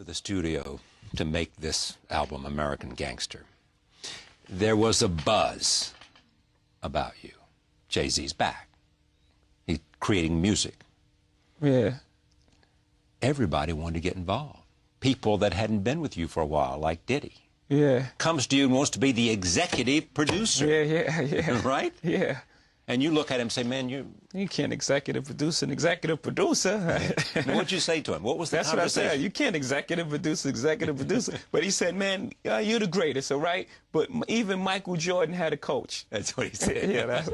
the studio to make this album, American Gangster, there was a buzz about you. Jay-Z's back. He's creating music. Yeah. Everybody wanted to get involved. People that hadn't been with you for a while, like Diddy. Yeah. Comes to you and wants to be the executive producer. Yeah. Right? Yeah. And you look at him and say, man, you can't executive produce an executive producer. What'd you say to him? What was the conversation? That's what I said. You can't executive producer. But he said, man, you're the greatest, all right? But even Michael Jordan had a coach. That's what he said. Yeah,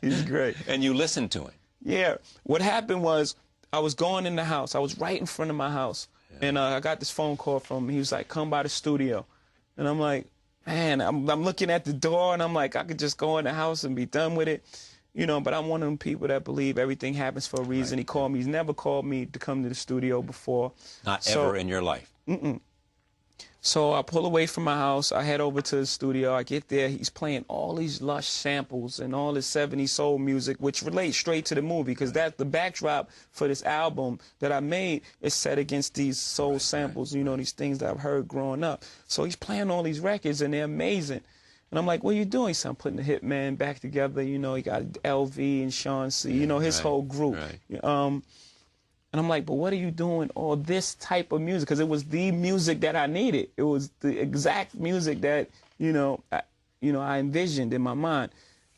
he's great. And you listened to him. Yeah. What happened was I was going in the house. I was right in front of my house. Yeah. And I got this phone call from him. He was like, come by the studio. And I'm like, man, I'm looking at the door, and I'm like, I could just go in the house and be done with it. You know, but I'm one of them people that believe everything happens for a reason. Right. He called me. He's never called me to come to the studio before. Not ever in your life? Mm-mm. So I pull away from my house. I head over to the studio. I get there. He's playing all these lush samples and all this 70s soul music, which relates straight to the movie, because that's the backdrop for this album that I made is set against these soul samples, you know, these things that I've heard growing up. So he's playing all these records, and they're amazing. And I'm like, what are you doing? So I'm putting the Hitman back together. You know, he got LV and Sean C., you know, his whole group. Right. And I'm like, but what are you doing all this type of music? Because it was the music that I needed. It was the exact music that, I envisioned in my mind.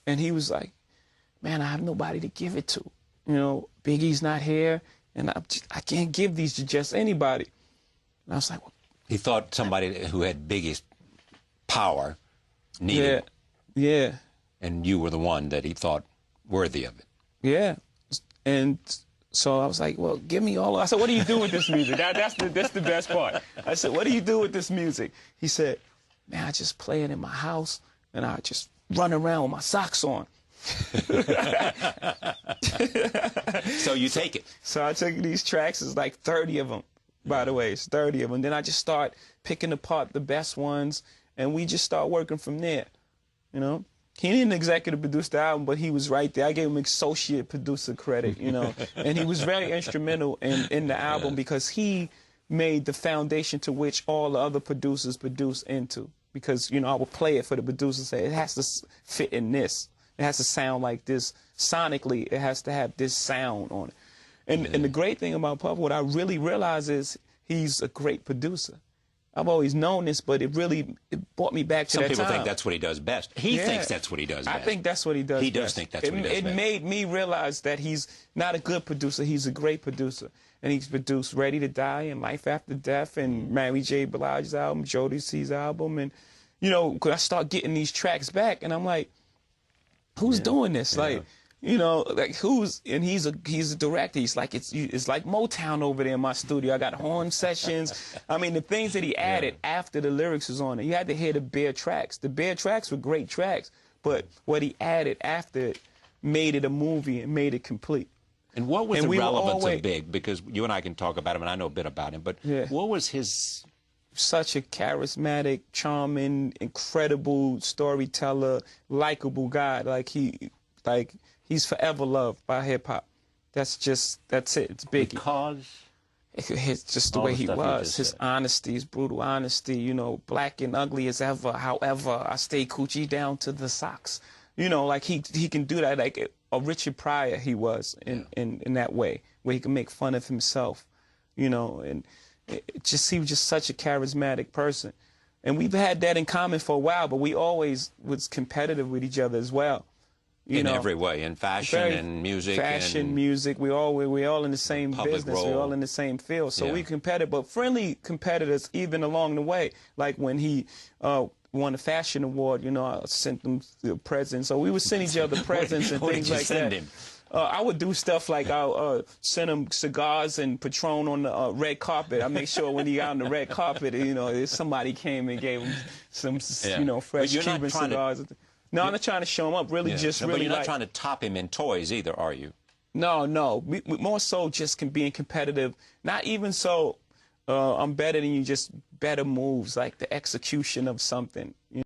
And he was like, man, I have nobody to give it to. You know, Biggie's not here, and I can't give these to just anybody. And I was like, well, he thought somebody who had Biggie's power needed it. Yeah. And you were the one that he thought worthy of it. Yeah. And so I was like, well, give me all. I said, what do you do with this music? That's the best part. I said, what do you do with this music? He said, man, I just play it in my house, and I just run around with my socks on. So you take it. So I took these tracks. It's like 30 of them, by the way. It's 30 of them. Then I just start picking apart the best ones, and we just start working from there, you know? He didn't executive produce the album, but he was right there. I gave him associate producer credit, you know, and he was very instrumental in the album because he made the foundation to which all the other producers produce into. Because, you know, I would play it for the producer and say, it has to fit in this. It has to sound like this. Sonically, it has to have this sound on it. And the great thing about Puff, what I really realize is he's a great producer. I've always known this, but it brought me back to that time. Some people think that's what he does best. He thinks that's what he does best. I think that's what he does best. He does think that's what he does best. It made me realize that he's not a good producer. He's a great producer. And he's produced Ready to Die and Life After Death and Mary J. Blige's album, Jodeci's album. And, you know, I start getting these tracks back, and I'm like, who's doing this? Like, you know, like and he's a director. He's like, it's like Motown over there in my studio. I got horn sessions. I mean, the things that he added after the lyrics was on it. You had to hear the bare tracks. The bare tracks were great tracks, but what he added after it made it a movie and made it complete. And what was the relevance of Big? Because you and I can talk about him, and I know a bit about him, but what was his... Such a charismatic, charming, incredible storyteller, likable guy. He's forever loved by hip-hop. That's it. It's Biggie. Because? It's just the way he was. His honesty, his brutal honesty, you know, black and ugly as ever. However, I stay Coochie down to the socks. You know, like he can do that. Like a Richard Pryor he was in that way, where he can make fun of himself, you know, and he was just such a charismatic person. And we've had that in common for a while, but we always was competitive with each other as well. In every way, in fashion and music. Music. We all in the same business. Role. We're all in the same field. So we competitive, but friendly competitors even along the way. Like when he won a fashion award, you know, I sent him the presents. So we would send each other presents and things like that. Him? I would do stuff like I'll send him cigars and Patron on the red carpet. I make sure when he got on the red carpet, you know, somebody came and gave him some, you know, fresh Cuban cigars. No, I'm not trying to show him up. Really, but you're not trying to top him in toys either, are you? No. We more so just being competitive. Not even so I'm better than you, just better moves, like the execution of something. You know?